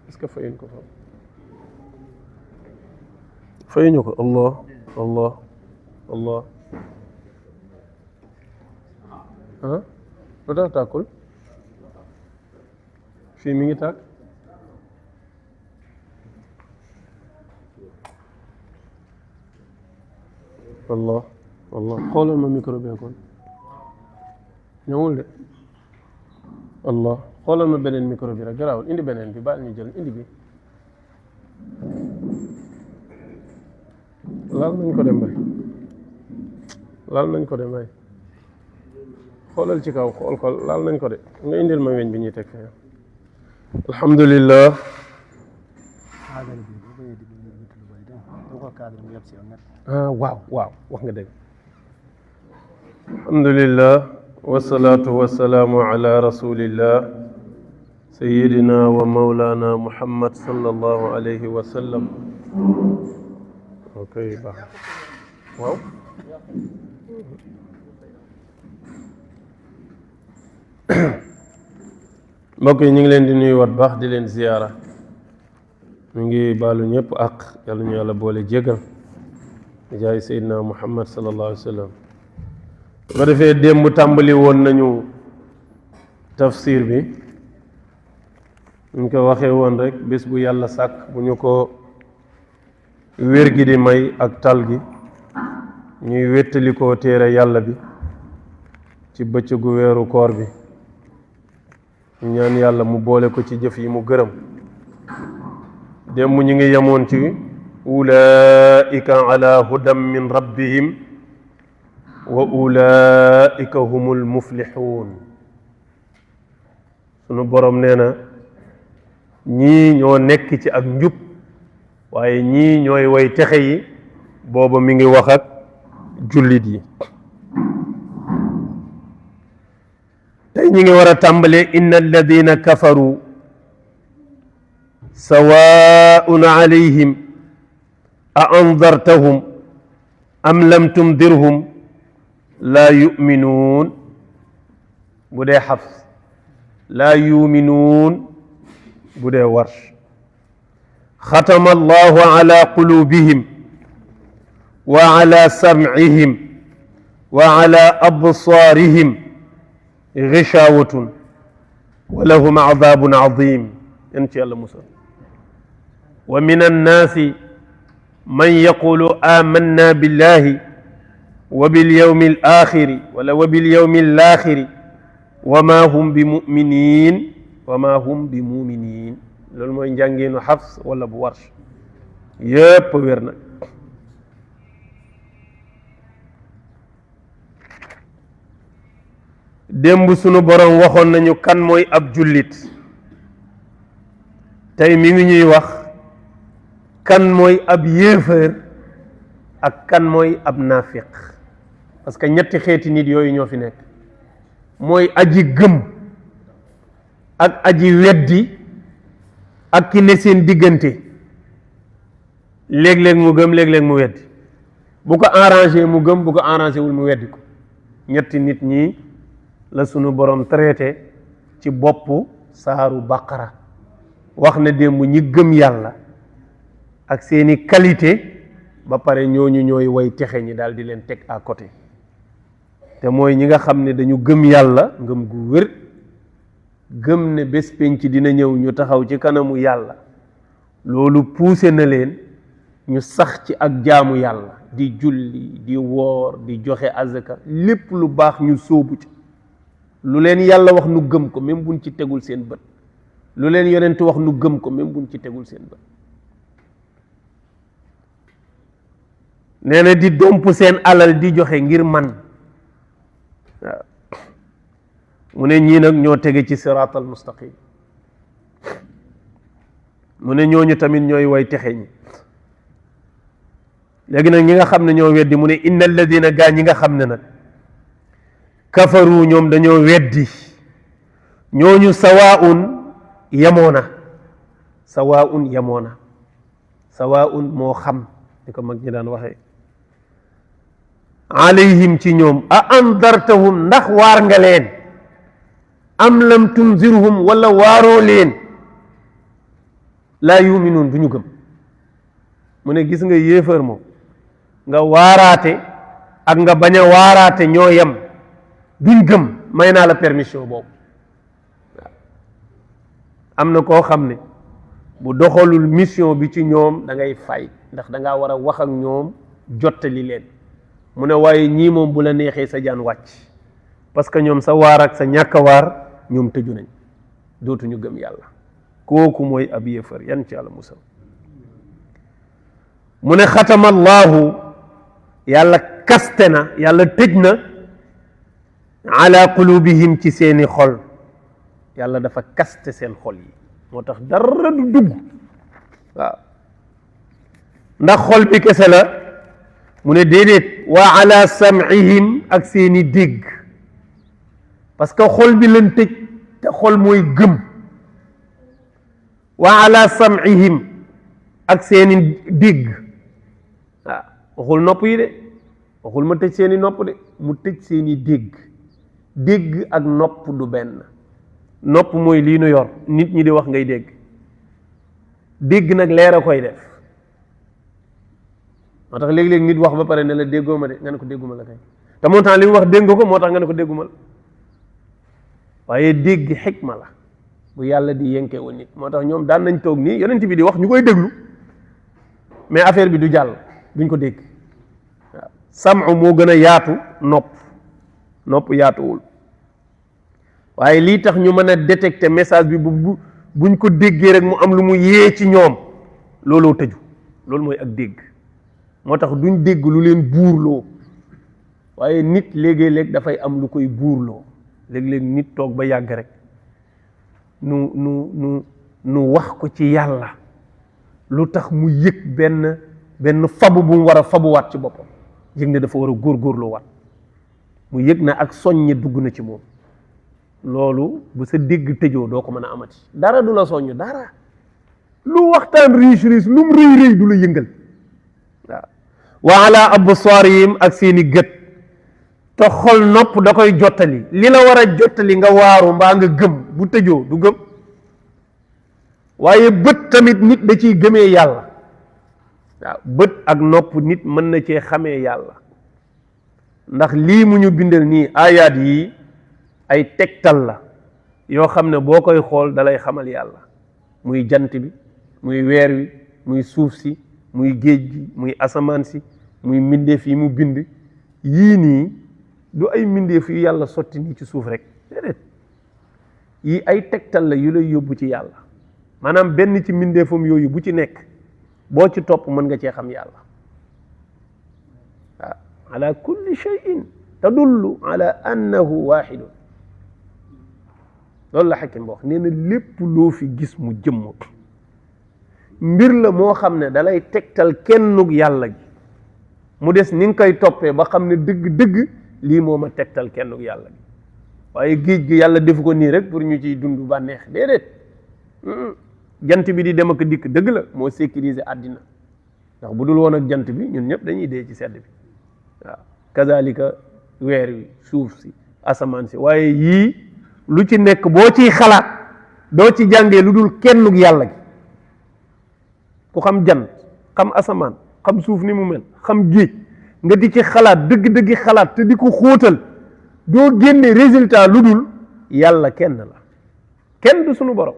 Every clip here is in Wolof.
est-ce que fayuñ ko foofu fayuñu ko allah allah allah ah lu tax tàkkul fii mi ngi tàkk wallah wallah xoolal ma micro bi kon ñëwul de allah xoolal ma beneen micro bi rek garaawul indi beneen bi baal ñu jël indi bi laal nañ ko de mbay laal nañ ko de mbay xoolal ci kaw xool ko laal nañ ko de nga indil ma weñ bi ñuy teg fee alhamdulillah waaw waaw wax nga dëgg alhamdulillah wasalaatu wasalaamu ala rasulillah sayidina wa maulana muhammad sallallahu alayhi wa sallam ok baax waaw mbokk yi ñu ngi leen di nuyu wat baax di leen ziyaara ñu ngi baalu ñëpp ak yàlla ñu yàlla boole jégal jaay seydina muhammad sallallahu alayhi wa sallam bu ko defee démb tàmbali woon nañu tafsir bi ñu ko waxee woon rek bés bu yàlla sàkk bu ñu ko wér gi di may ak tal gi ñuy wéttali koo téere yàlla bi ci bëccëgu weeru koor bi ñu ñaan yàlla mu boole ko ci jëf yi mu gërëm démb ñu ngi yemoon ci ulaika ala hudam min rabbihim wa ulaika humul muflixuun sunu borom nee na ñii ñoo nekk ci ak njub waaye ñii ñooy way texe yi booba mi ngi wax ak jullit yi tey ñi ngi war a tàmbale inna alladina kafaru sawaun alayhim a andartahum am lam tundirhum laa yuminuun bu dee xafs laa yuminuun bu dee warsh xatama allahu ala qulubihim wa ala samcihim wa ala absaarihim gishaawatun wa lahum cadaabun cadiim yan ci yàlla musal wa min annaasi man yaqulu amanna billahi wa bilyawmi alaaxiri wala wa bilyawmi alaaxiri wa ma hum bi muminin wa ma hum bi muminin loolu mooy njàngeenu Xafs wala bu Warsh yépp wér na démb sunu borom waxoon nañu kan mooy ab jullit tey mi ngi ñuy wax kan mooy ab yéefar ak kan mooy ab naafiq parce que ñetti xeeti nit yooyu ñoo fi nekk mooy aji gëm ak aji weddi ak ki ne seen diggante léeg-léeg mu gëm léeg-léeg mu weddi bu ko arrangé mu gëm bu ko arrangé wul mu weddi ko ñetti nit ñi la sunu borom traité ci boppu saaru baqara wax na démb ñi gëm yàlla ak seeni qualité ba pare ñooñu ñooy way texe ñi daal di leen teg à côté te mooy ñi nga xam ne dañu gëm yàlla ngëm gu wér gëm ne bés penc dina ñëw ñu taxaw ci kanamu yàlla loolu poussé na leen ñu sax ci ak jaamu yàlla di julli di woor di joxe azaka lépp lu baax ñu sóobu ci lu leen yàlla wax nu gëm ko même buñ ci tegul seen bët lu leen yonent wax nu gëm ko même buñ ci tegul seen bët nee na di domp seen alal di joxe ngir man waaw mu ne ñii nag ñoo tege ci siraatal mustaqim mu ne ñooñu tamit ñooy way texe ñi léegi nag ñi nga xam ne ñoo weddi mu ne inna alladina gaa ñi nga xam ne nag kafaru ñoom dañoo weddi ñooñu sawaun yemoona sawaun yemoona sawaun moo xam ni ko mag ñi daan waxee alayhim ci ñoom a andartahum ndax waar nga leen am lam tunzirhum wala waaroo leen laa yuminuun du ñu gëm. mu ne gis nga yéefar moom nga waaraate ak nga bañ a waaraate ñoo yem, duñ gëm. may naa la permission boobu. am na koo xam ne bu doxalul mission bi ci ñoom da ngay fay, ndax da ngaa war a wax ak ñoom jottali leen. mu ne waaye ñii moom bu la neexee sa jaan wàcc, parce que ñoom sa waar ak sa ñàkk a waar ñoom tëju nañ, dootuñu gëm yàlla. kooku mooy ab yéefar, yan ci yàlla musal. mu ne xatama allahu, yàlla kaste na, yàlla tëj na ala qulubihim ci seeni xol. yàlla dafa kaste seen xol yi, moo tax dara du dugg. waaw ndax xol bi kese la? mu ne déedéet. wa ala sam'ihim, ak seeni dégg, parce que xol bi lañ tëj te xol mooy gëm. wa ala sam'ihim, ak seeni dégg. waaw waxul nopp yi de, waxul ma tëj seeni nopp de, mu tëj seeni dégg. dégg ak nopp du benn. nopp mooy lii nu yor, nit ñi di wax ngay dégg. dégg nag leer a koy def. moo tax léeg-léeg nit wax ba pare ne la déggoo ma de, nga ne ko dégguma la kay, te moo tax li mu wax dégg nga ko, moo tax nga ne ko dégguma la. waaye dégg xikma la bu yàlla di yenkee woon nit. moo tax ñoom daan nañ toog nii yonent bi di wax ñu koy déglu, mais affaire bi du jàll, duñ ko dégg. waaw sam'u moo gën a yaatu nopp yaatuwul. waaye lii tax ñu mën a détecter message bi buñ ko déggee rek mu am lu mu yee ci ñoom, looloo tëju. loolu mooy ak dégg. moo tax duñ dégg lu leen buurloo. waaye nit léegi-léeg dafay am lu koy buurloo. léeg-léeg nit toog ba yàgg rek nu wax ko ci yàlla lu tax mu yëg benn fabu bu mu war a fabuwaat ci boppam, yëg ne dafa war a góorgóorloo waat, mu yëg na ak soññe dugg na ci moom. loolu bu sa dégg tëjoo doo ko mën a amati. dara du la soññ, dara lu waxtaan riche lu mu rëy rëy du la yëngal. waaw wa ala absaarihim, ak seeni gët. te xol nopp da koy jottali, li la war a jottali nga waaru mbaa nga gëm, bu tëjoo du gëm. waaye bët tamit nit da ciy gëmee yàlla. waaw bët ak nopp nit mën na cee xamee yàlla, ndax lii mu ñu bindal nii ayaat yi ay tegtal la yoo xam ne boo koy xool dalay xamal yàlla. muy jant bi, muy weer wi, muy suuf si, muy géej gi, muy asamaan si, muy mbindeef yi mu bind. yii nii du ay mbindeef yu yàlla sotti nii ci suuf rek, déedéet. yii ay tegtal la yu lay yóbbu ci yàlla. maanaam benn ci mbindeefam yooyu bu ci nekk boo ci topp mën nga cee xam yàlla. waaw ala kulli shay'in tadullu ala annahu wahidun. loolu la xakim ba wax, nee na lépp loo fi gis mu jëmm mbir la moo xam ne dalay tegtal kennug yàlla gi. mu des ni nga koy toppee ba xam ne dëgg-dëgg lii moo ma tegtal kennug yàlla gi. waaye géej gi yàlla defu ko nii rek pour ñu ciy dund bànneex, déedéet. jant bi di dem ak dikk dëgg la, moo sécuriser àddina, ndax bu dul woon ak jant bi ñun ñëpp dañuy dee ci sedd bi. waaw kazalika weer wi, suuf si, asamaan si. waaye yii lu ci nekk boo ciy xalaat doo ci jàngee lu dul kennug yàlla gi. ku xam jant, xam asamaan, xam suuf ni mu mel, xam géej, nga di ci xalaat dëgg-dëggi xalaat te di ko xóotal, doo génne résultat lu dul yàlla kenn la, kenn du sunu borom.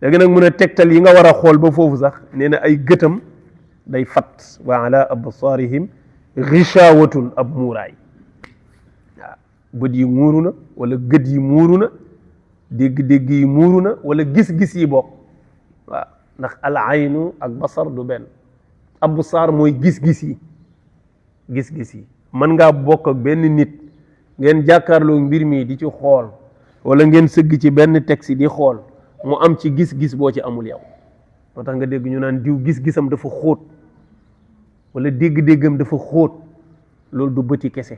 léegi nag mun a tegtal yi nga war a xool ba foofu sax nee na ay gëtam day fat. wa ala absaarihim ghishawatun, ab muuraay. waaw bët yi muuru na wala gët yi muuru na, dégg-dégg yi muuru na wala gis-gis yi bokk. waaw ndax al aynu ak basar du benn. absaar mooy gis-gis yi. gis-gis yi mën ngaa bokk ak benn nit ngeen jàkkaarloo mbir mi di ci xool, wala ngeen sëgg ci benn texte di xool, mu am ci gis-gis boo ci amul yow. moo tax nga dégg ñu naan diw gis-gisam dafa xóot wala dégg-déggam dafa xóot. loolu du bëti kese,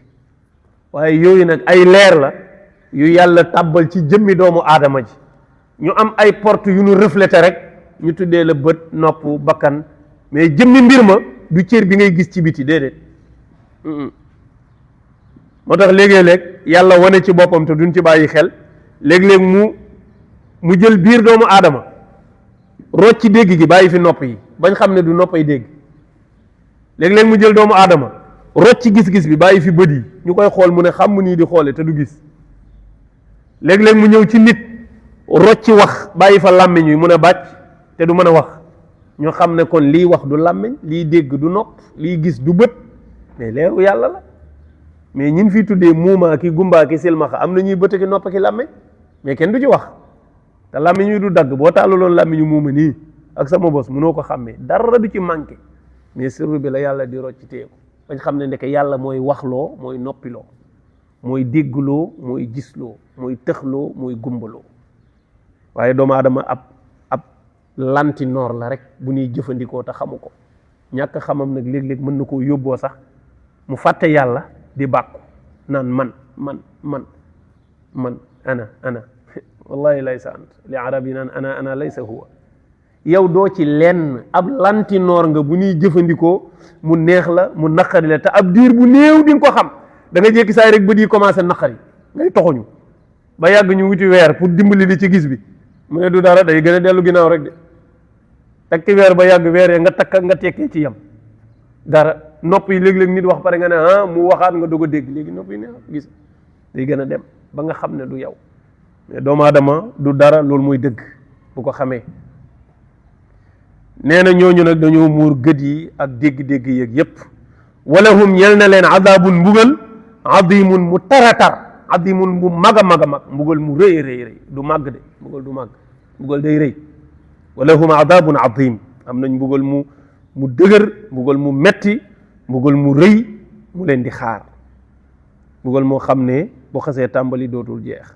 waaye yooyu nag ay leer la yu yàlla tàbbal ci jëmmi doomu aadama ji. ñu am ay porte yu ñu reflété rek ñu tuddee la bët, nopp, bakkan, mais jëmmi mbir ma du cër bi ngay gis ci biti, déedéet. moo tax léegi-léeg yàlla wane ci boppam te duñ ci bàyyi xel. léeg-léeg mu jël biir doomu aadama rocc ci dégg gi bàyyi fi nopp yi bañ xam ne du noppay dégg. léeg-léeg mu jël doomu aadama rocc ci gis-gis bi bàyyi fi bët yi ñu koy xool mu ne xam mu nii di xoole te du gis. léeg-léeg mu ñëw ci nit rocc ci wax bàyyi fa làmmiñ wi mun a bàcc te du mën a wax ñu xam ne kon lii wax du làmmiñ lii dégg du nopp lii gis du bët mais leeru yàlla la. mais ñin fi tuddee muumaa ki gumbaa ki silmaxa am na ñuy bët ki nopp ki làmmiñ mais kenn du ci wax te làmmiñ wi du dagg boo tàllaloon làmmiñu muuma nii ak sama bos mënoo ko xàmmee dara du ci manqué mais sirru bi la yàlla di rocc teeku bañ xam ne ndeke yàlla mooy waxloo mooy noppiloo mooy déggloo mooy gisloo mooy tëxloo mooy gumbaloo waaye doomu aadama ab lantinoor la rek bu ñuy jëfandikoo te xamu ko ñàkk xamam nag léeg-léeg mën na koo yóbboo sax mu fàtte yàlla di bàkku naan man ana wallahi laysa ant li arab yi naan ana laysa huwa yow doo ci lenn ab lantinoor nga bu ñuy jëfandikoo mu neex la mu naqari la te ab diir bu néew di nga ko xam da nga jékki saay rek ba di commencé naqari ngay toxuñu ba yàgg ñu wuti weer pour dimbali li ci gis bi mu ne du dara day gën a dellu ginnaaw rek de takki weer ba yàgg weer ya nga takk nga tekkee ci yam dara nopp yi léeg-léeg nit wax pare nga ne mu waxaat nga doog a dégg léegi nopp yi ne gis day gën a dem ba nga xam ne du yow mais doomu aadama du dara loolu mooy dëgg bu ko xamee nee na ñooñu nag dañoo muur gët yi ak dégg-dégg yeeg yépp walahum ñel na leen adabun mbugal adimun mu taratar adimun mu mag a mag a mag mbugal mu rëy rëy du màgg de mbugal du màgg mbugal day rëy walahum adabun adim am nañ mbugal mu dëgër mbugal mu metti mbugal mu rëy mu leen di xaar mbugal moo xam ne bu xasee tàmbali dootul jeex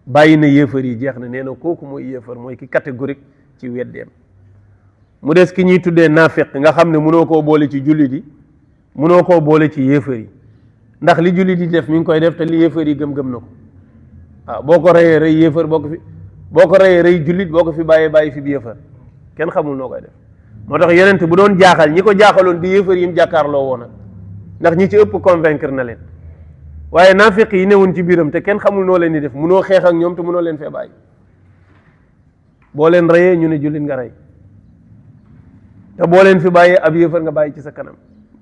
bàyyi na yéefar yi jeex na nee na kooku mooy yéefar mooy ki catégorique ci weddeem mu des ki ñuy tuddee naafiq nga xam ne mënoo koo boole ci jullit yi mënoo koo boole ci yéefar yi ndax li jullit yi def mi ngi koy def te li yéefar yi gëm-gëm na ko waaw boo ko reyee rey yéefar boo ko reyee rey jullit boo ko fi bàyyi fi bi yéefar kenn xamul noo koy def moo tax yonent bu doon jaaxal ñi ko jaaxaloon di yéefar yi mu jàkkaarloo woon ndax ñi ci ëpp convaincre na leen waaye naafiq yi newoon ci biiram te kenn xamul noo leen di def mënoo xeex ak ñoom te mënoo leen fee bàyyi boo leen reyee ñu ne jullit nga rey te boo leen fi bàyyee ab yéefar nga bàyyi ci sa kanam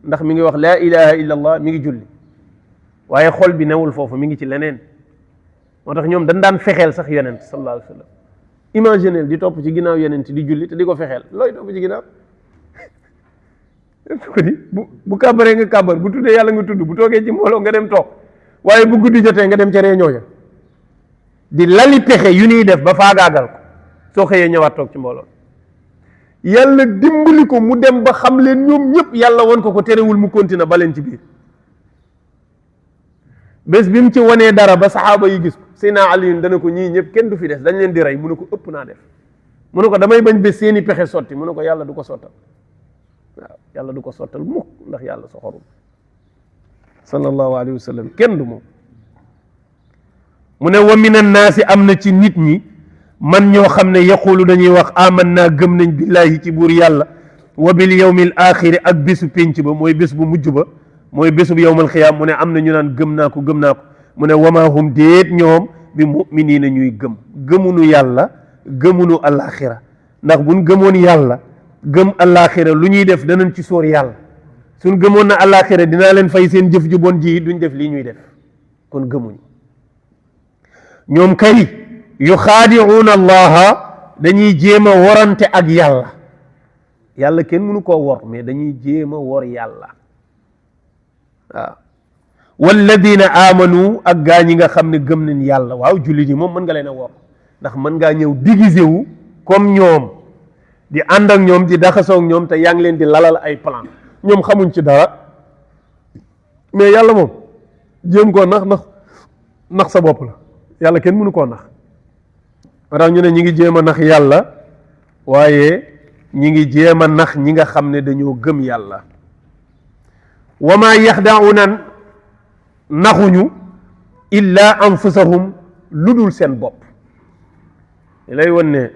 ndax mi ngi wax laa ilaha illa allah mi ngi julli waaye xol bi newul foofu mi ngi ci leneen moo tax ñoom dañ daan fexeel sax yonent sallallahu alayhi wa sallam imaginel di topp ci ginnaaw yonent di julli te di ko fexeel looy topp ci ginnaaw ko di bu kàbbaree nga kàbbar bu tuddee yàlla nga tudd bu toogee ci mbooloo nga dem toog waaye bu guddi jotee nga dem ca réunion ya di lali pexe yu ñuy def ba faagaagal ko soo xëyee ñëwaat toog ci mbooloo yàlla dimbali ko mu dem ba xam leen ñoom ñëpp yàlla won ko terewul mu continue ba leen ci biir bés bi mu ci wanee dara ba saxaaba yi gis ko Seydina Ali dana ko ñii ñëpp kenn du fi des dañ leen di rey mu ne ko ëpp naa def mu ne ko damay bañ bés seeni pexe sotti mu ne ko yàlla du ko sottal waaw yàlla du ko sottal mukk ndax yàlla soxorul sallallahu alayhi wa sallam kenn du moom mu ne wa minan naasi am na ci nit ñi man ñoo xam ne yaqulu dañuy wax amanna gëm nañ billahi ci buur yàlla wa bil yawmil axiri ak bésu pénc ba mooy bés bu mujj ba mooy bésu bu yawmal xiyaam mu ne am na ñu naan gëm naa ko mu ne wama hum déet ñoom bi mu'miniina ñuy gëmunu yàlla gëmunu alaxira ndax buñ gëmoon yàlla gëm alaxira lu ñuy def danañ ci sóor yàlla suñ gëmoon na alaxira dinaa leen fay seen jëf ju bon ji duñ def lii ñuy def kon gëmuñu ñoom kay yuxaadi'uuna allaha dañuy jéem a worante ak yàlla kenn mënu koo wor mais dañuy jéem a wor yàlla waaw walladina amanu ak gaa ñi nga xam ne gëm nañ yàlla waaw jullit yi moom mën nga leen a wor ndax mën ngaa ñëw déguisé wu comme ñoom di ànd ak ñoom di daxasoo ak ñoom te yaa ngi leen di lalal ay plan ñoom xamuñ ci dara mais yàlla moom jéem koo nax sa bopp la yàlla kenn mënu koo nax moo tax ñu ne ñi ngi jéem a nax yàlla waaye ñi ngi jéem a nax ñi nga xam ne dañoo gëm yàlla wa maa yaxda'una naxuñu illa anfusahum lu dul seen bopp lay won ne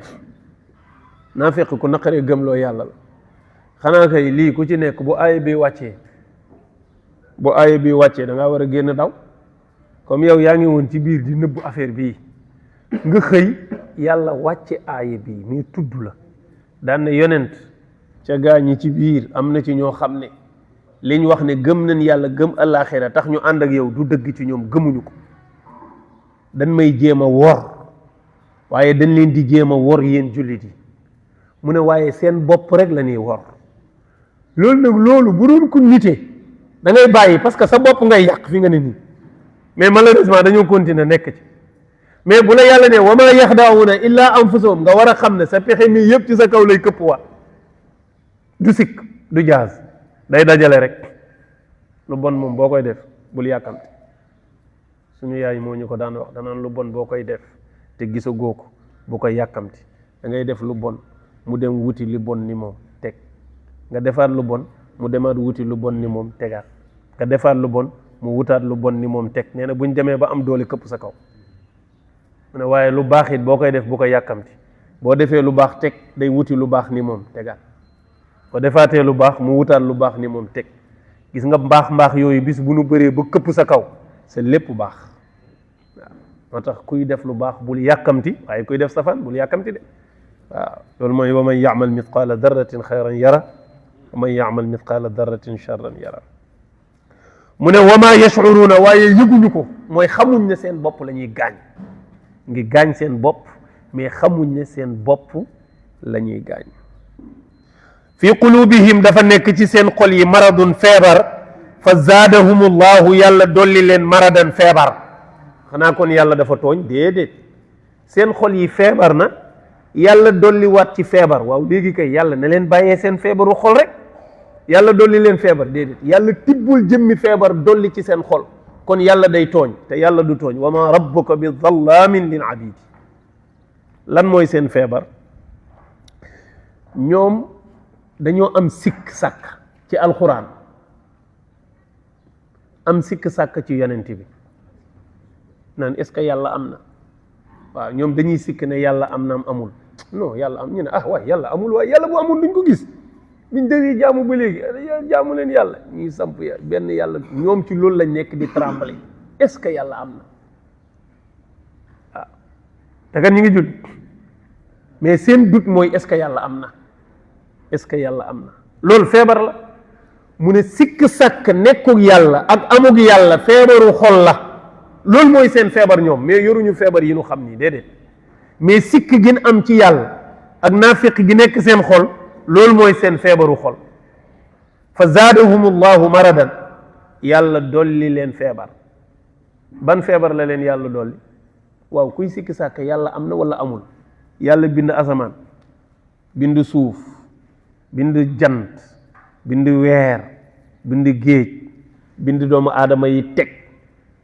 naa fekk ku naqaree gëmloo yàlla la xanaa kay lii ku ci nekk bu aaya bi wàccee da ngaa war a génn daw comme yow yaa ngi woon ci biir di nëbbu affaire bii nga xëy yàlla wàcce aaya bi mais tudd la daan ne yonent ca gaa ñi ci biir am na ci ñoo xam ne liñ wax ne gëm nañ yàlla gëm àllaaxira tax ñu ànd ak yow du dëgg ci ñoom, gëmuñu ko, dañ may jéem a wor waaye dañ leen di jéem a wor yéen jullit yi. mu ne waaye seen bopp rek la ñuy wor. loolu nag loolu bu doon ko nitee da ngay bàyyi parce que sa bopp ngay yàq fi nga ne nii, mais malheureusement dañoo continuer nekk ci. mais bu la yàlla ne wa maa yaxdaawuna illaa anfusahum nga war a xam ne sa pexe mi yëpp ci sa kaw lay këpp waat. du sikk du jaaz, day dajale rek. lu bon moom boo koy def bul yàkkamti. suñu yaay moo ñu ko daan wax, danaan lu bon boo koy def te gisagoo ko bu koy yàkkamti. da ngay def lu bon mu dem wuti li bon ni moom teg, nga defaat lu bon mu demaat wuti lu bon ni moom tegaat, nga defaat lu bon mu wutaat lu bon ni moom teg. nee na buñ demee ba am doole këpp sa kaw. mu ne waaye lu baax it boo koy def bu ko yàkkamti. boo defee lu baax teg day wuti lu baax ni moom tegaat, boo defaatee lu baax mu wutaat lu baax ni moom teg. gis nga mbaax yooyu bis bu nu bëree ba këpp sa kaw c'est lépp baax. waaw moo tax kuy def lu baax bul yàkkamti, waaye kuy def safaan bul yàkkamti de. waaw loolu mooy wa man yaamal mithqaala darratin xayran yara wa man yaamal mithqaala darratin charran yara. mu ne wa maa yash'uruuna, waaye yëguñu ko, mooy xamuñ ne seen bopp la ñuy gaañ. ngi gaañ seen bopp mais xamuñ ne seen bopp la ñuy gaañ. fi qulubihim dafa nekk ci seen xol yi maradun feebar, fa zaadahumullahu yàlla dolli leen maradan feebar. xanaa kon yàlla dafa tooñ? déedéet, seen xol yi feebar na yàlla dolli waat ci feebar. waaw léegi kay yàlla na leen bàyyee seen feebaru xol rek, yàlla dolli leen feebar? déedéet, yàlla tibbul jëmmi feebar dolli ci seen xol. kon yàlla day tooñ te yàlla du tooñ. wa ma rabbuka bi zallaamin lil abid. lan mooy seen feebar? ñoom dañoo am sikk sàkk ci alxuraan, am sikk sàkk ci yonent bi, naan est-ce que yàlla am na? waaw ñoom dañuy sikk ne yàlla am na am amul. non yàlla am, ñu ne ah waay yàlla amul, waaye yàlla bu amul duñ ko gis. biñ dëgg jaamu ba léegi jaamu leen yàlla, ñuy samp benn yàlla. ñoom ci loolu lañ nekk di trembler. est-ce que yàlla am na? waaw te kat ñu ngi jul, mais seen doute mooy est-ce que yàlla am na? est-ce que yàlla am na? loolu feebar la. mu ne sikk sàkk nekkug yàlla ak amug yàlla feebaru xol la. loolu mooy seen feebar ñoom, mais yoruñu feebar yi ñu xam nii, déedéet. mais sikk gin am ci yàlla ak naafiq gi nekk seen xol, loolu mooy seen feebaru xol. fa zaadahumullahu maradan, yàlla dolli leen feebar. ban feebar la leen yàlla dolli? waaw kuy sikki sàkk yàlla am na wala amul? yàlla bind asamaan, bind suuf, bind jant, bind weer, bind géej, bind doomu aadama yi teg,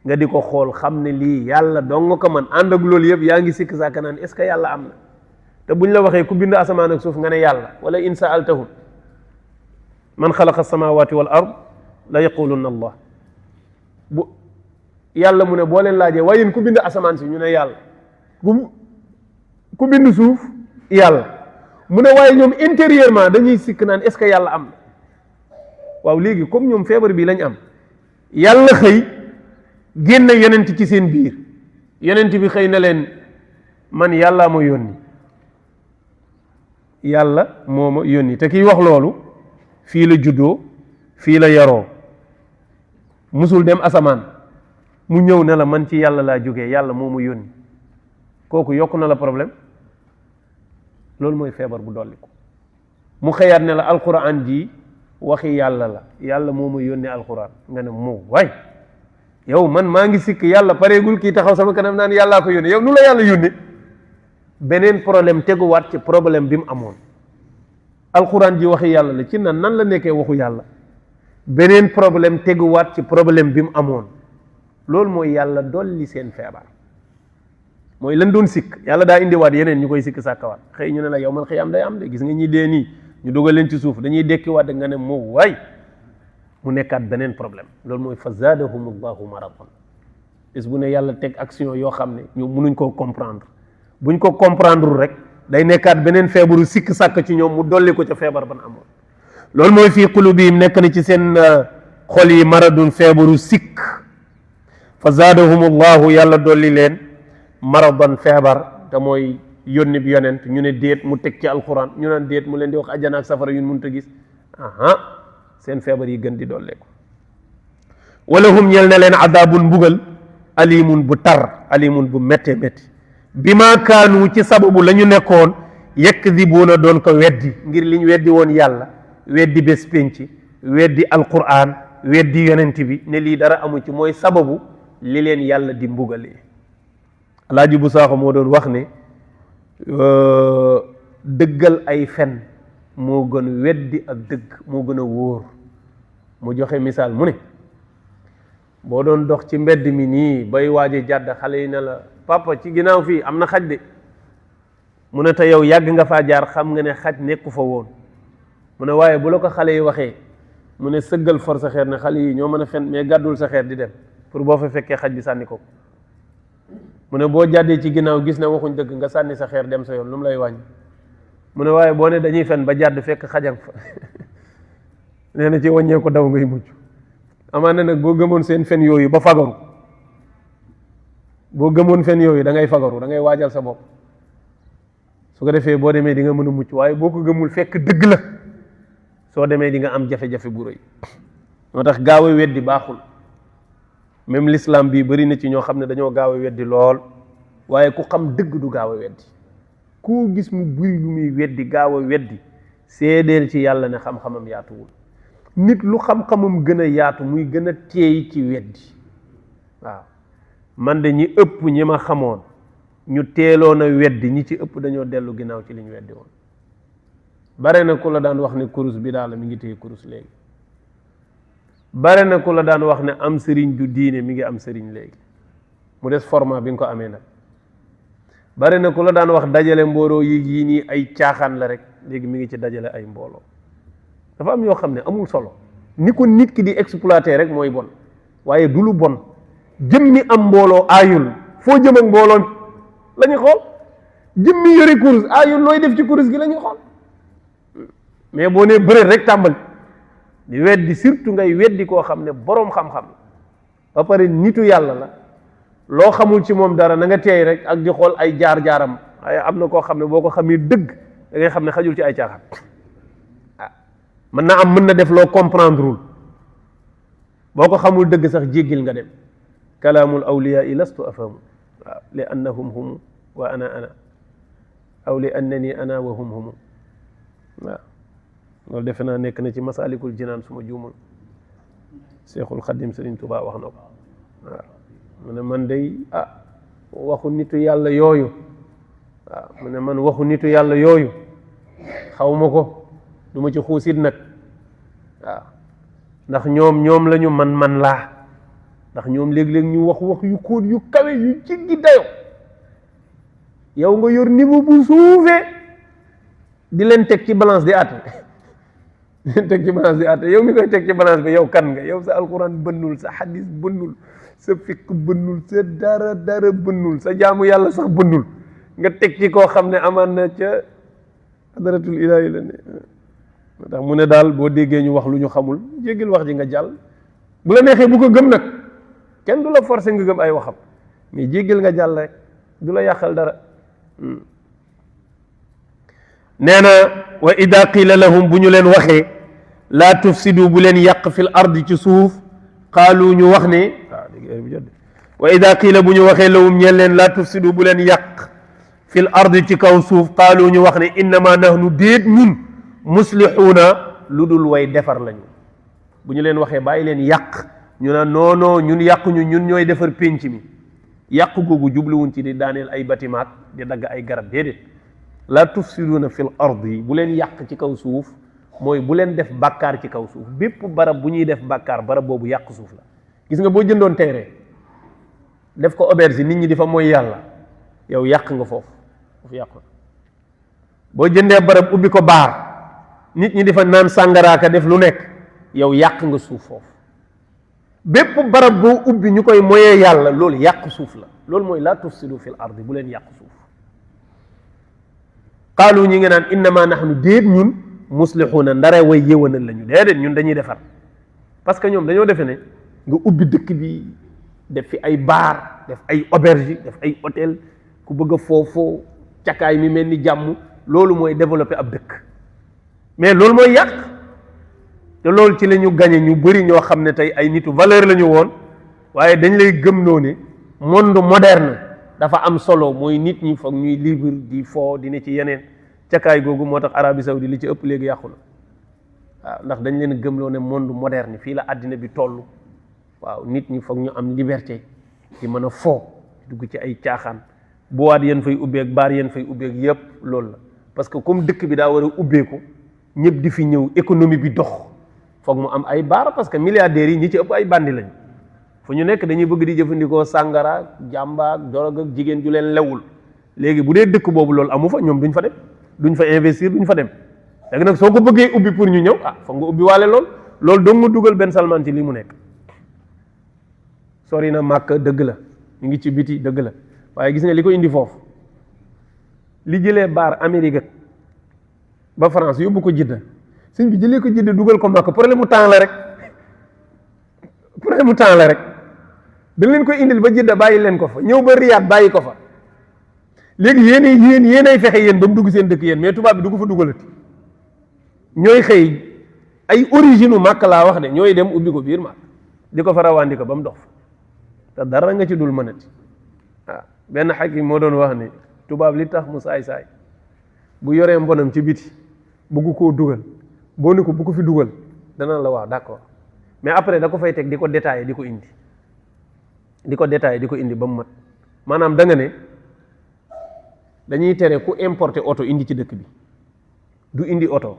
nga di ko xool xam ne lii yàlla dong nga ko man. ànd ak loolu yëpp yaa ngi sikki sàkk naan est-ce que yàlla am na? te buñ la waxee ku bind asamaan ak suuf nga ne yàlla, wala in saaltahum man xalaqa samawati wal ard la yaqulunna allah. bu yàlla mu ne boo leen laajee waaye yéen ku bind asamaan si, ñu ne yàlla. ku bind suuf, yàlla. mu ne waaye ñoom intérieurement dañuy sikk naan est-ce que yàlla am na? waaw léegi comme ñoom feebar bi lañ am, yàlla xëy génn yonent ci seen biir. yonent bi xëy na leen man yàllaa ma yónni, yàlla moo ma yónni. te kiy wax loolu fii la juddoo, fii la yaroo, musul dem asamaan. mu ñëw ne la man ci yàlla laa jógee, yàlla moo ma yónni. kooku yokku na la problème. loolu mooy feebar bu dolli ko. mu xëyaat ne la alquran ji waxi yàlla la, yàlla moo ma yónni alquran. nga ne moo waay yow man maa ngi sikk yàlla pareegul, kii taxaw sama kanam naan yàllaa ko yónni. yow nu la yàlla yónni? beneen problème teguwaat ci problème bi mu amoon. alquran ji waxi yàlla la, ci nan la nekkee waxu yàlla? beneen problème teguwaat ci problème bi mu amoon. loolu mooy yàlla dolli seen feebar. mooy lan doon sikk, yàlla daa indiwaat yeneen ñu koy sikk sàkkawaat. xëy ñu ne la yow man xëy am day am de, gis nga ñi dee nii ñu dugal leen ci suuf, dañuy dekkiwaat nga ne moo waay mu nekkaat beneen problème. loolu mooy fa zaadahumullahu maradan. bis bu ne yàlla teg action yoo xam ne ñu mënuñ koo comprendre. buñ ko comprendre rek day nekkaat beneen feebaru sikk sàkk ci ñoom, mu dolli ko ca feebar ban amoon. loolu mooy fii qulubihim, nekk na ci seen xol yi maradun feebaru sikk. fa zaadahumullahu yàlla dolli leen maradan feebar te mooy yónni bi yonent ñu ne déet mu teg ci alquran ñu naan déet mu leen di wax ajjana ak safara yu mënut a gis seen feebar yi gën di dolleeku. wala hum ñel na leen adabun mbugal alimun bu tar alimun bu métte métti bi ma kaanu ci sababu la ñu nekkoon yakdibuuna doon ko weddi ngir liñ weddi woon yàlla weddi bés pénc weddi alquran weddi yonent bi ne lii dara amu ci mooy sababu li leen yàlla di mbugalee. Alaaji bu Saaxo moo doon wax ne dëggal ay fen moo gën weddi ak dëgg moo gën a wóor. mu joxe misaal mu ne boo doon dox ci mbedd mi nii bay waaje jàdd xale yi ne la papa ci ginnaaw fii am na xaj de mu ne te yow yàgg nga faa jaar xam nga ne xaj nekku fa woon mu ne waaye bu la ko xale yi waxee mu ne sëggal for sa xeer ne xale yi ñoo mën a fen mais gàddul sa xeer di dem pour boo fa fekkee xaj bi sànni ko mu ne boo jàddee ci ginnaaw gis ne waxuñ dëgg nga sànni sa xeer dem sa yoon lu mu lay wàññi mu ne waaye boo ne dañuy fen ba jàdd fekk xajang fa nee na ci wàññee ko daw ngay mucc. amaana nag boo gëmoon seen fen yooyu ba fagaru boo gëmoon fen yooyu da ngay fagaru da ngay waajal sa bopp su ko defee boo demee di nga mën a mucc waaye boo ko gëmul fekk dëgg la soo demee di nga am jafe-jafe bu rëy. moo tax gaaw a weddi baaxul même l'islam bi bari na ci ñoo xam ne dañoo gaaw a weddi lool waaye ku xam dëgg du gaaw a weddi ku gis mu buri lu muy weddi gaaw a weddi seedeel ci yàlla ne xam-xamam yaatuwul. nit lu xam-xamam gën a yaatu muy gën a teey ci weddi. waaw man de ñi ëpp ñi ma xamoon ñu teeloon a weddi ñi ci ëpp dañoo dellu ginnaaw ci li ñu weddi woon. bare na ku la daan wax ne kurus bi daal mi ngi téye kurus léegi. bare na ku la daan wax ne am sëriñ du diine mi ngi am sëriñ léegi mu des format bi nga ko amee nag. bare na ku la daan wax dajale mbooloo yi nii ay caaxaan la rek léegi mi ngi ci dajale ay mbooloo. dafa am yoo xam ne amul solo ni ko nit ki di exploiter rek mooy bon waaye du lu bon jëmmi am mbooloo aayul foo jëm ak mbooloo la ñuy xool jëmmi yore kurus aayul looy def ci kurus gi la ñuy xool mais boo nee bëreet rek tàmbali di weddi surtout ngay weddi koo xam ne boroom xam-xam ba pare nitu yàlla la loo xamul ci moom dara na nga teey rek ak di xool ay jaar-jaaram waaye am na koo xam ne boo ko xamee dëgg da ngay xam ne xajul ci ay caaxaan. mën na am mën na def loo comprendrewul boo ko xamul dëgg sax jéggil nga dem kalaamul awliyaa lastu afhamu waaw li annahum humu wa ana aw li annani ana wa hum humu waaw loolu defe naa nekk na ci masaalikul jinaan suma juumul Seexul Xadim Sëriñ Tuubaa wax na ko waaw mu ne man day waxu nitu yàlla yooyu waaw mu ne man waxu nitu yàlla yooyu xaw ma ko du ma ci xuusit nag waaw ndax ñoom la ñu man laa ndax ñoom léeg-léeg ñu wax yu kóot yu kawe yu jéggi dayo yow nga yor niveau bu suufee di leen teg ci balance di àtte di leen teg ci balance di àtte yow mi koy teg ci balance bi yow kan nga yow sa alquran bënnul sa xadis bënnul sa fiq bënnul sa dara bënnul sa jaamu yàlla sax bënnul nga teg ci koo xam ne amaan na ca xadaratul ilaahi la ne ndax mu ne daal boo déggee ñu wax lu ñu xamul jéggil wax ji nga jàll bu la neexee bu ko gëm nag kenn du la forcer nga gëm ay waxam mais jéggil nga jàll rek du la yàqal dara. nee na wa ida qila lahum bu ñu leen waxee laa tufsidu bu leen yàq fil ardi ci suuf qaalu ñu wax ne wa ida qila bu ñu waxee lahum ñeen leen laa tufsidu bu leen yàq fil ardi ci kaw suuf qaalu ñu wax ne innama nahnu déet ñun muslixuuna lu dul way defar lañu. bu ñu leen waxee bàyyi leen yàq ñu naan non ñun yàquñu ñun ñooy defar pénc mi yàq googu jubluwuñ ci di daaneel ay batimaat di dagg ay garab déedéet la tufsiduuna fil ardi bu leen yàq ci kaw suuf mooy bu leen def bàkkaar ci kaw suuf bépp barab bu ñuy def bàkkaar barab boobu yàq suuf la. gis nga boo jëndoon terrain def ko auberge nit ñi di fa mooy yàlla yow yàq nga foofu yàq boo jëndee barab ubbi ko baar nit ñi di fa naan sàngaraaka def lu nekk yow yàq nga suuf foofu bépp barab boo ubbi ñu koy moyee yàlla loolu yàq suuf la loolu mooy laa tufsidu fil ardi bu leen yàq suuf. qaalu ñi nga naan innama nahnu déet ñun muslixuuna ndare way yéwanal lañu déedéet ñun dañuy defar parce que ñoom dañoo defe ne nga ubbi dëkk bi def fi ay bar, def ay auberge, def ay hôtel, ku bëgg foofoo cakaay mi mel ni jàmm. Loolu mooy développer ab dëkk mais loolu mooy yàq te loolu ci la ñu gañe ñu bëri ñoo xam ne tey ay nitu valeur la ñu woon waaye dañ lay gëmloo ne monde moderne dafa am solo mooy nit ñi foog ñuy libre di foo di ne ci yeneen cakaay googu moo tax Arabie Saoudite li ci ëpp léegi yàqu na waaw ndax dañ leen gëmloo ne monde moderne fii la àddina bi toll waaw nit ñi foog ñu am liberté di mën a foo dugg ci ay caaxaan boîte yéen fay ubbeeg baar yéen fay ubbeeg yëpp loolu la parce que comme dëkk bi daa war a ubbeeku ñëpp di fi ñëw économie bi dox foog mu am ay baar parce que milliardaires yi ñi ci ëpp ay bandi lañ fu ñu nekk dañuy bëgg di jëfandikoo sàngara jàmbaak dorog ak jigéen ju leen lewul léegi bu dee dëkk boobu loolu amu fa ñoom duñ fa dem duñ fa investir duñ fa dem léegi nag soo ko bëggee ubbi pour ñu ñëw foog nga ubbi waale loolu dong nga dugal Ben Salman ci li mu nekk sori na màkk dëgg la ñu ngi ci biti dëgg la waaye gis nga li ko indi foofu li jëlee baar Amérique ba France yóbbu ko Jidda sëñ bi jëlee ko Jidda dugal ko màkk problème mu temps la rek dañ leen koy indil ba Jidda bàyyi leen ko fa ñëw ba Riyad bàyyi ko fa léegi yéenay fexe yéen ba mu dugg seen dëkk yéen mais tubaab bi du ko fa dugalati ñooy xëy ay origine u màkk laa wax de ñooy dem ubbi ko biir màkk di ko fa rawandi ko ba mu dox fa te dara nga ci dul mënati waaw benn xakim moo doon wax ne tubaab li tax mu saay-saay bu yoree mbonam ci biti bugg koo dugal boo ni ko bu ko fi dugal dana la waaw d'accord mais après da ko fay teg di ko détaillé di ko indi ba mu mat maanaam da nga ne dañuy tere ku importer oto indi ci dëkk bi du indi oto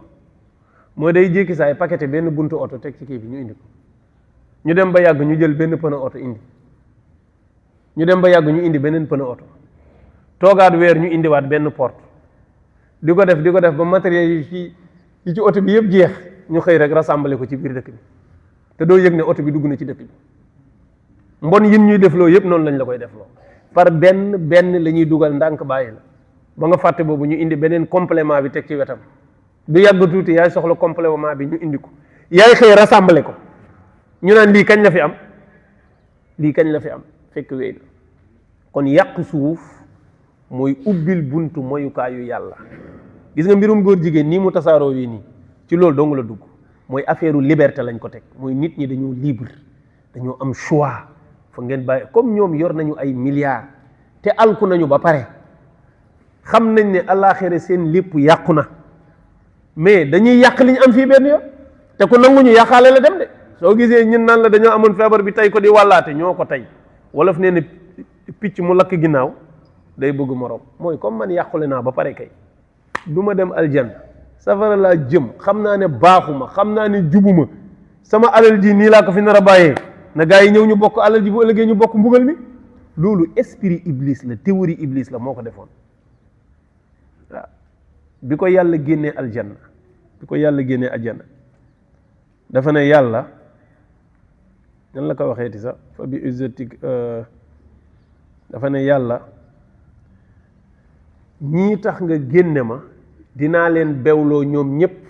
mooy day jékki saay paqueté benn buntu oto teg ci kii bi ñu indi ko ñu dem ba yàgg ñu jël benn pneu oto indi ñu dem ba yàgg ñu indi beneen pneu oto toogaat weer ñu indiwaat benn porte di ko def ba matériel yi ci oto bi yëpp jeex ñu xëy rek rassembler ko ci biir dëkk bi te doo yëg ne oto bi dugg na ci dëkk bi mbon yin ñuy defloo yëpp noonu lañ la koy defloo par benn la ñuy dugal ndànk bàyyi la ba nga fàtte boobu ñu indi beneen complément bi teg ci wetam du yàgg tuuti yaay soxla complément bi ñu indi ko yaay xëy rassembler ko ñu naan lii kañ la fi am fekk wéy la kon yàq suuf mooy ubbil buntu moyukaayu yàlla gis nga mbirum góor jigéen nii mu tasaaroo wi nii ci loolu dong la dugg mooy affaire liberté lañ ko teg mooy nit ñi dañoo libre dañoo am choix fa ngeen bàyyi comme ñoom yor nañu ay milliards te alku nañu ba pare xam nañ ne àllaaxira seen lépp yàqu na mais dañuy yàq li ñu am fii benn yoon te ku nangu ñu yàqaale la dem de soo gisee ñun naan la dañoo amoon feebar bi tey ko di wàllaate ñoo ko tey wolof nee na picc mu lakk ginnaaw day bëgg morom mooy comme man yàqule naa ba pare kay du ma dem aljanna safara laa jëm xam naa ne baaxuma xam naa ne jubuma sama alal ji nii laa ko fi nar a bàyyee na gaa yi ñëw ñu bokk alal ji bu ëllëgee ñu bokk mbugal mi loolu esprit iblis la théorie iblis la moo ko defoon waaw bi ko yàlla génnee aljanna dafa ne yàlla nan la ko waxeeti sax fa bi izzatik dafa ne yàlla ñii tax nga génne ma dinaa leen bewloo ñoom ñépp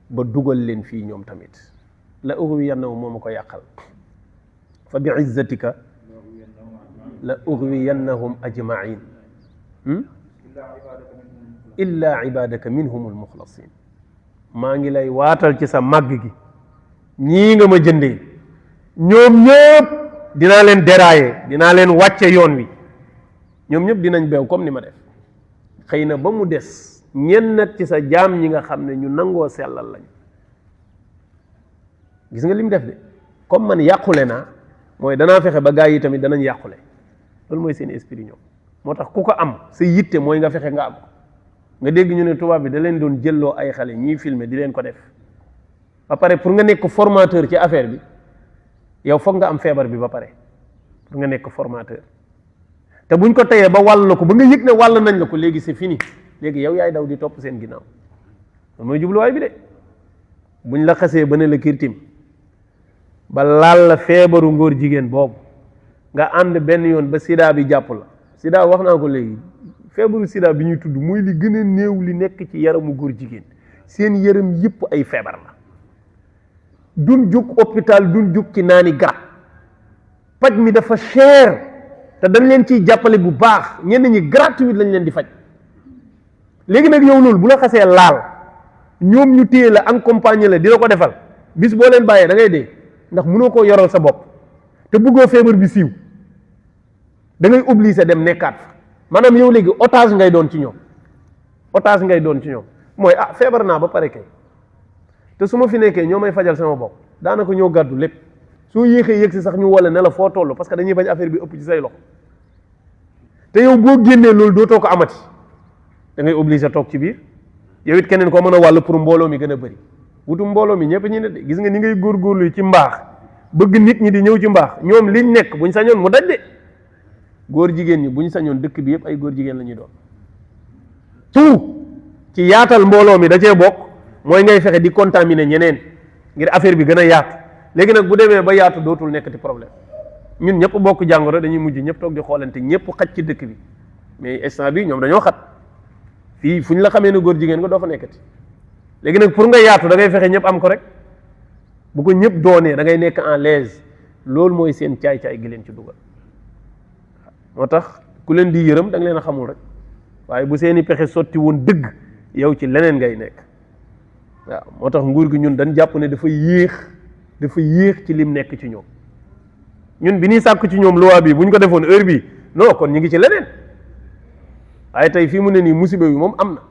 ba dugal leen fii ñoom tamit la ughwiyannahum moo ma ko yàqal fa bi izzatika la ughwiyannahum ajma'in illa ibadaka minhumul mukhlasin maa ngi lay waatal ci sa màgg gi ñii nga ma jëndee ñoom ñëpp dinaa leen dérailler dinaa leen wàcce yoon wi ñoom ñëpp dinañ beew comme ni ma def xëy na ba mu des ñenn ci sa jaam ñi nga xam ne ñu nangoo sellal lañ gis nga li mu def de comme man yàqule naa mooy danaa fexe ba gaa yi tamit danañ yàqule loolu mooy seen esprit ñoom moo tax ku ko am sa yitte mooy nga fexe nga am nga dégg ñu ne tubaab bi da leen doon jëlloo ay xale ñiy filmer di leen ko def ba pare pour nga nekk formateur ci affaire bi yow foog nga am feebar bi ba pare pour nga nekk formateur te buñ ko teyee ba wàll la ko ba nga yëg ne wàll nañ la ko léegi c'est fini léegi yow yaay daw di topp seen ginnaaw loolu mooy jubluwaay bi de buñ la xasee ba ne la kirtim ba laal la feebaru ngóor jigéen boobu nga ànd benn yoon ba sida bi jàpp la sida wax naa ko léegi feebaru sida bi ñuy tudd mooy li gën a néew li nekk ci yaramu góor jigéen seen yaram yëpp ay feebar la duñ jug hôpital duñ jug ci naani garab faj mi dafa cher te dañ leen ciy jàppale bu baax, ñenn ñi gratuit lañ leen di faj. léegi nag yow loolu bu la xasee laal ñoom ñu téye la accompagner la di la ko defal, bis boo leen bàyyee da ngay dee, ndax mënoo koo yoral sa bopp te bëggoo feebar bi siiw, da ngay obligé dem nekkaat fa. maanaam yow léegi otage ngay doon ci ñoom, otage ngay doon ci ñoom. mooy feebar naa ba pare kay, te su ma fi nekkee ñoo may fajal sama bopp, daanaka ñoo gàddu lépp. soo yéexee yëg si sax ñu wala ne la foo toll, parce que dañuy bañ affaire bi ëpp ci say loxo. te yow boo génnee loolu dootoo ko amati, da ngay obligé toog ci biir. yow it keneen koo mën a wàll pour mbooloo mi gën a bëri. wutum mbooloo mi ñëpp ñi ne de, gis nga ni ngay góorgóorlu ci mbaax, bëgg nit ñi di ñëw ci mbaax, ñoom liñ nekk buñ sañoon mu daj de. góor jigéen ñi buñ sañoon dëkk bi yëpp ay góor jigéen la ñuy doon. tout ci yaatal mbooloo mi da cee bokk, mooy ngay fexe di contaminer ñeneen ngir affaire bi gën a yaatu. léegi nag bu demee ba yaatu dootul nekkati problème. ñun ñëpp bokk jàngoro, dañuy mujj ñëpp toog di xoolante, ñëpp xaj ci dëkk bi. mais instant bi ñoom dañoo xat fii fu ñu la xamee ne góor jigéen nga doo fa nekkati. léegi nag pour nga yaatu da ngay fexe ñëpp am ko rek. bu ko ñëpp doonee da ngay nekk en l'aise. loolu mooy seen caay-caay gi leen ci dugal. moo tax ku leen di yërëm da nga leen a xamul rek, waaye bu seeni pexe sotti woon dëgg yow ci leneen ngay nekk. waaw moo tax nguur gi ñun dañ jàpp ne dafa yéex ci lim nekk ci ñoom. ñun bi ñuy sàkk ci ñoom loi bi bu ñu ko defoon heure bi non kon ñu ngi ci leneen. waaye tey fii mu ne nii musiba bi moom am na.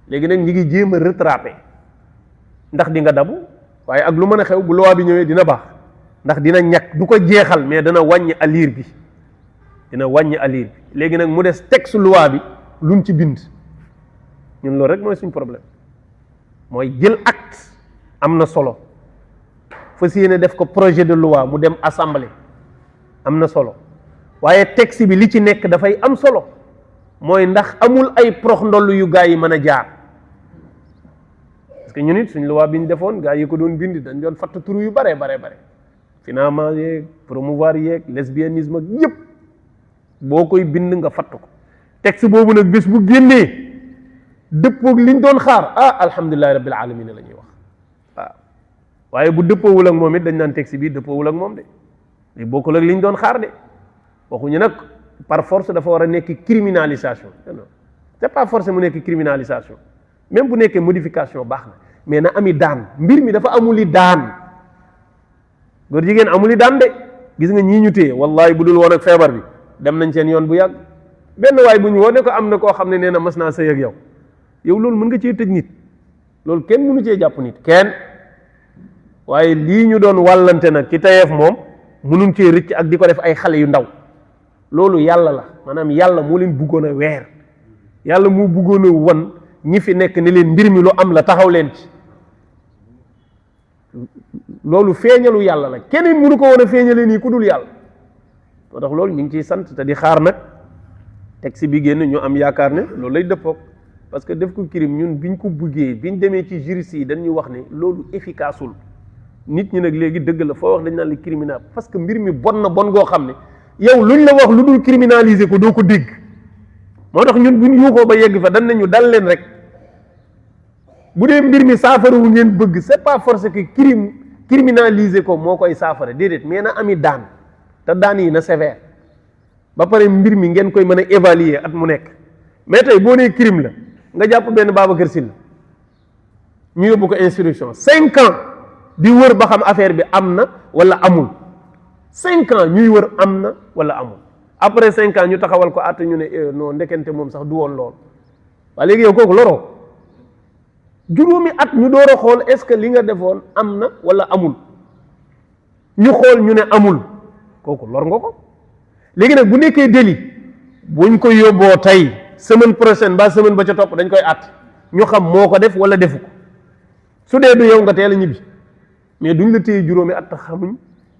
léegi nag ñi ngi jéem a rattraper ndax di nga dabu, waaye ak lu mën a xew bu loi bi ñëwee dina baax, ndax dina ñàkk, du ko jeexal mais dana wàññi allure bi. léegi nag mu des texte loi bi luñ ci bind. ñun loolu rek mooy suñ problème, mooy jël acte am na solo, fas yéene def ko projet de loi mu dem assemblée am na solo, waaye texte bi li ci nekk dafay am solo, mooy ndax amul ay prox ndoll yu gaa yi mën a jaar. parce que ñun it suñ loi bi ñu defoon gaa yi ko doon bind dañ doon fatt turu yu bare, finalement yeeg promouvoir yeeg lesbianisme ak yëpp boo koy bind nga fatt ko. texte boobu nag bés bu génnee dëppoog liñ doon xaar, alhamdulillahi rabbil alamin la ñuy wax. waaw waaye bu dëppoowul ak moom it dañ naan texte bi dëppoowul ak moom de, li bokkul ak liñ doon xaar de. waxuñu nag par force dafa war a nekk criminalisation, non c'est pas forcé mu nekk criminalisation, même bu nekkee modification baax na, mais na ami daan. mbir mi dafa amuli daan. góor jigéen amuli daan de. gis nga ñii ñu téye wallahi bu dul woon ak feebar bi dem nañ seen yoon bu yàgg. benn waay bu ñu woo ne ko am na koo xam ne nee na mas naa sëy ak yow loolu mën nga cee tëj nit, loolu kenn mënu cee jàpp nit kenn. waaye lii ñu doon wàllante nag ci tayeef moom mënuñ cee rëcc ak di ko def ay xale yu ndaw. loolu yàlla la, maanaam yàlla moo leen buggoon a weer, yàlla moo buggoon a wan ñi fi nekk ne leen mbir mi lu am la, taxaw leen ci. loolu feeñalu yàlla la, keneen mënu ko woon a feeñalee nii ku dul yàlla. moo tax loolu ñu ngi ciy sant te di xaar nag texte bi génn ñu am yaakaar ne loolu lay dëppook. parce que def ko crime ñun biñ ko buggee biñ demee ci juriste yi dañuy wax ne loolu efficaceul. nit ñi nag léegi dëgg la foo wax dañ naan li criminel, parce que mbir mi bon na bon goo xam ne yow luñ la wax lu dul criminaliser ko doo ko dégg. moo tax ñun buñ yuuxoo ba yegg fa dañ nañu dal leen rek. bu dee mbir mi saafara wu ngeen bëgg, c'est pas forcé que criminaliser ko moo koy saafara, déedéet, mais na ami daan, te daan yi na sévère. ba pare mbir mi ngeen koy mën a évaluer at mu nekk. mais tey boo nee crime la nga jàpp benn Babacar Sylla ñu yóbbu ko instruction 5 ans di wër ba xam affaire bi am na wala amul. 5 ans ñuy wër am na wala amul. après 5 ans ñu taxawal ko àtte ñu ne non ndekente moom sax du woon lool. waaye léegi yow kooku loroo. juróomi at ñu door a xool est-ce que li nga defoon am na wala amul. ñu xool ñu ne amul, kooku lor nga ko. léegi nag bu nekkee délit buñ ko yóbboo tey semaine prochaine ba semaine ba ca topp dañ koy àtt ñu xam moo ko def wala defu ko. su dee du yow nga teel a ñibbi, mais duñ la téye juróomi at xamuñ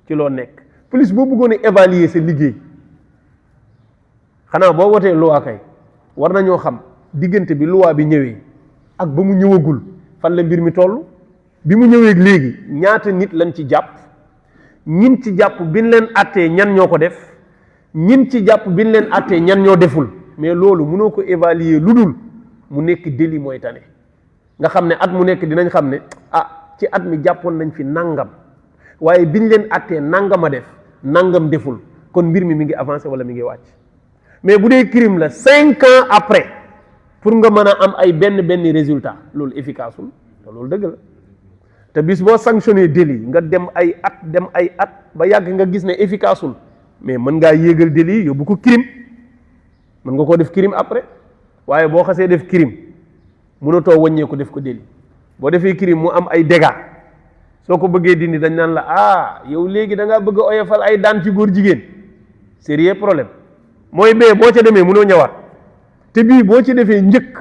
ci loo nekk. police boo bëggoon a évaluer sa liggéey, xanaa boo wotee loi kay war nañoo xam diggante bi loi bi ñëwee ak ba mu ñëwagul fan la mbir mi toll. bi mu ñëwee léegi ñaata nit lañ ci jàpp, ñin ci jàpp biñ leen àttee ñan ñoo ko def, ñin ci jàpp biñ leen àttee ñan ñoo deful. mais loolu mënoo ko évaluer lu dul mu nekk délit mooy tane. nga xam ne at mu nekk dinañ xam ne ci at mi jàppoon nañ fi nangam, waaye biñ leen àttee nangam a def, nangam deful kon mbir mi ngi avancé wala mi ngi wàcc. mais bu dee crime la 5 ans après pour nga mën a am ay benn résultat loolu efficace wul te loolu dëgg la te bis boo sanctionné délit nga dem ay at ba yàgg nga gis ne efficace wul mais mën ngaa yéegal délit yóbbu ko crime mën nga koo def crime après waaye boo xasee def crime mënatoo wàññeeku def ko délit boo defee crime mu am ay dégâts soo ko bëggee dindi dañ naan la yow léegi da ngaa bëgg a oyofal ay daan ci góor jigéen sérieux problème mooy bee boo ca demee mënoo ñëwaat te bii boo ci defee njëkk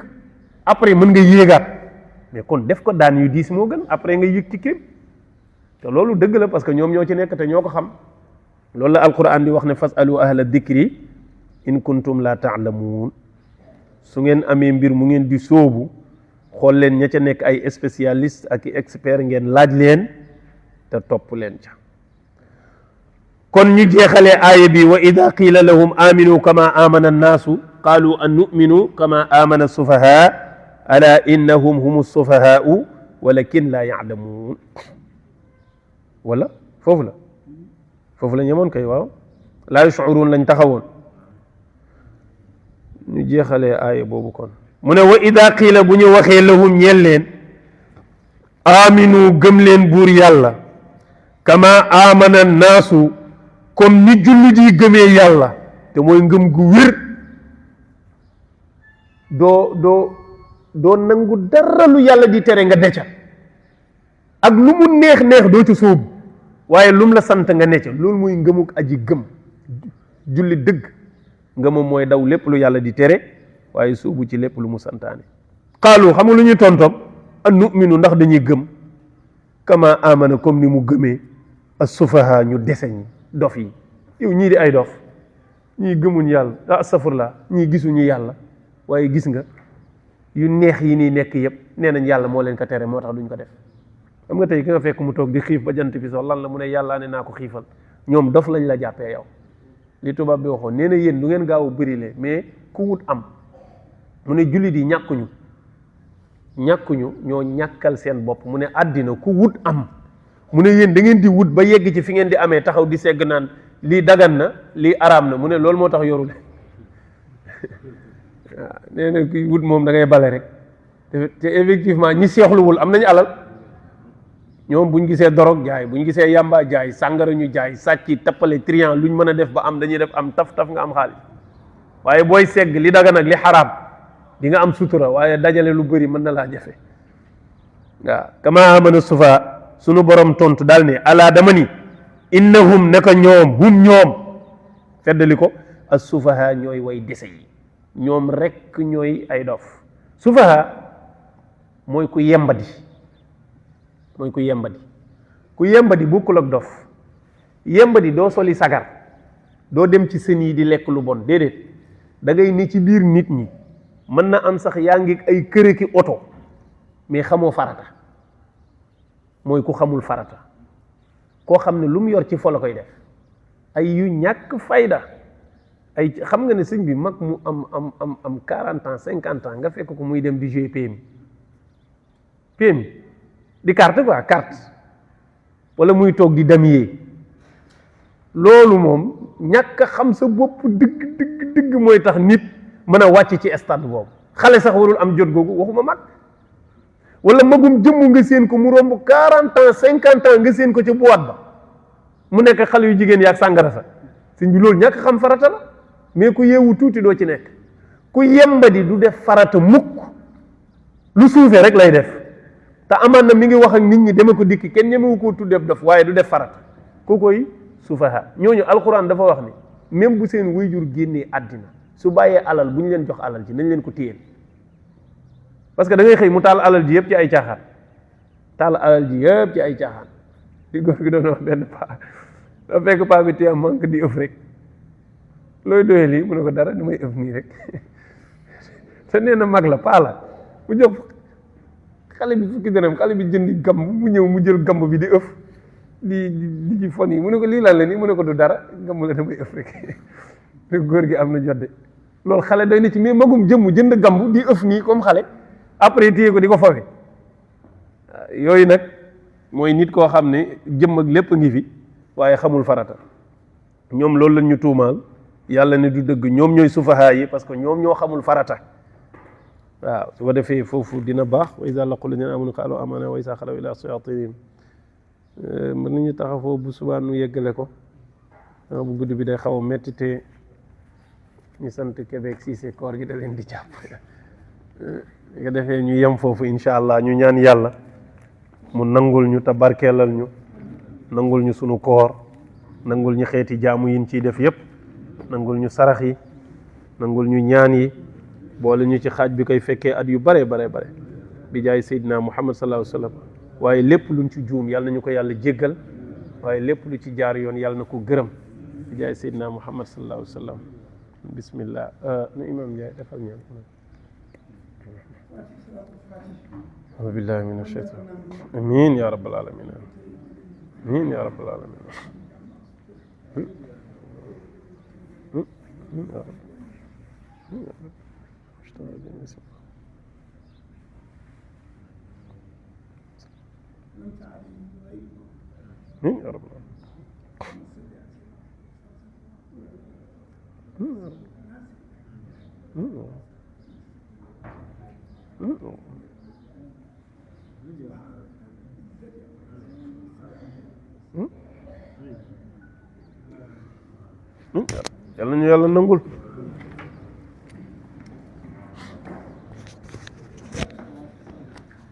après mën nga yéegaat mais kon def ko daan yu diis moo gën après nga yëg ci crime te loolu dëgg la parce que ñoom ñoo ci nekk te ñoo ko xam loolu la alquran di wax ne fasalu ahla dikri in kuntum la taalamuun su ngeen amee mbir mu ngeen di sóobu xool leen ña ca nekk ay spécialiste ak i expert ngeen laaj leen te topp leen ca kon ñu jeexalee aaya bi wa ida qiila lahum aminu kama amana annaasu qaalu an numinu kama amana sufaha ala innahum hum sufahaau walakin la yaalamuun wala foofu la ñemoon kay waaw laa yashcuruun lañ taxawoon ñu jeexalee aaya boobu kon mu ne wa ida qiila bu ñu waxee lahum ñeel leen aminu gëm leen buur yàlla kama amana naasu comme ni jullit yi gëmee yàlla te mooy ngëm gu wér doo nangu dara lu yàlla di tere nga necca ak lu mu neex doo ca sóobu waaye lu mu la sant nga necca loolu mooy ngëmuk aji gëm julli dëgg ngëmam mooy daw lépp lu yàlla di tere waaye sóobu ci lépp lu mu santaane qaalu xam nga lu ñuy tontom an nu'minu ndax dañuy gëm kama amana comme ni mu gëmee as-sufaha ñu deseñ dof yi yow ñii di ay dof ñii gëmuñ yàlla astafurlah ñii gisuñu yàlla waaye gis nga yu neex yi nii nekk yëpp nee nañ yàlla moo leen ko tere moo tax duñ ko def xam nga tey ki nga fekk mu toog di xiif ba jant bi so lan la mu ne yàllaa ne naa ko xiifal ñoom dof lañ la jàppee yow li tubaab bi waxoon nee na yéen du ngeen gaaw a bërile mais ku wut am mu ne jullit yi ñàkkuñu ñoo ñàkkal seen bopp mu ne àddina ku wut am mu ne yéen da ngeen di wut ba yegg ci fi ngeen di amee taxaw di segg naan lii dagan na lii araam na mu ne loolu moo tax yorule waaw nee na kuy wut moom da ngay bale rek te effectivement ñi seexluwul am nañu alal ñoom buñ gisee dorog jaay buñ gisee yamba jaay sàngara ñu jaay sàcc tappale trian luñ mën a def ba am dañuy def am taf nga am xaalis waaye booy segg li dagan ak li xaraam di nga am sutura waaye dajale lu bëri mën na laa jafe waaw kama amana sufa sunu borom tontu daal ne alaa dama ni innahum naka ñoom feddali ko as sufaha ñooy way dese yi ñoom rekk ñooy ay dof sufaha mooy ku yembadi ku yembadi bokkul ak dof yembadi doo soli sagar doo dem ci sën yi di lekk lu bon déedéet da ngay ni ci biir nit ñi mën na am sax yaa ngi ay kër ki oto mais xamoo farata mooy ku xamul farata koo xam ne lu mu yor ci fo la koy def ay yu ñàkk fayda ay xam nga ne sëñ bi mag mu am 40 ans 50 ans nga fekk ko muy dem di jouer PMI di carte quoi carte wala muy toog di damier loolu moom ñàkk xam sa bopp dëgg mooy tax nit mën a wàcc ci stade boobu xale sax warul am jot googu waxuma mag wala magum jëmm nga seen ko mu romb 40 ans 50 ans nga seen ko ca boîte ba mu nekk xale yu jigéen yaak sàngara sa sëñ bi loolu ñàkk xam farata la mais ku yeewu tuuti doo ci nekk ku yembadi du def farata mukk lu suufee rek lay def te amaan na mi ngi wax ak nit ñi deme ko dikki kenn ñemewu koo tuddee def waaye du def farata ku koy sufaha ñooñu alxuraan dafa wax ni même bu seen waajur génnee àddina su bàyyee alal bu ñu leen jox alal ji nañ leen ko téyeel parce que da ngay xëy mu taal alal ji yëpp ci ay caaxaan di góor gi doon wax benn paa da fekk paa bi téye manque di ëf rek looy doyee lii mu ne ko dara damay ëf nii rek te nee na mag la paa la mu jox xale bi fukki dërëm xale bi jëndi gamb mu ñëw mu jël gamb bi di ëf di ci fon yi mu ne ko lii lan la nii mu ne ko du dara gamb la damay ëf rek te góor gi am na jodde loolu xale doy na ci mais magum jëmm jënd gamb di ëf nii comme xale après téye ko di ko fawe yooyu nag mooy nit koo xam ne jëmm ak lépp ngi fi waaye xamul farata ñoom loolu lañ ñu tuumaal yàlla ne du dëgg ñoom ñooy sufahaa yi parce que ñoom ñoo xamul farata waaw su ko defee foofu dina baax wa iza laqul ladina amanu qaalu amanna wa iza xalaw ila shayatinihim mën nañu taxafoo bu subaa nu yeggale ko bu guddi bi day xaw a metti te ñu sant Québec Cissé koor gi da leen di jàpp su ko defee ñu yem foofu incha allah ñu ñaan yàlla mu nangul ñu te barkeelal ñu nangul ñu sunu koor nangul ñu xeeti jaamu yin ciy def yépp nangul ñu sarax yi nangul ñu ñaan yi boole ñu ci xaaj bi koy fekkee at yu bare bi jaay Seydina Muhammad sallallahu alayhi wa sallam waaye lépp luñ ci juum yàlla nañu ko yàlla jéggal waaye lépp lu ci jaar yoon yàlla na ko gërëm bi jaay Seydina Muhammad sallallahu alayhi wa sallam bismillah na imam Ndiaye defal ñaan أعوذ بالله من الشيطان آمين يا رب العالمين آمين يا رب العالمين يا رب يا رب yàlla ñu yàlla nangul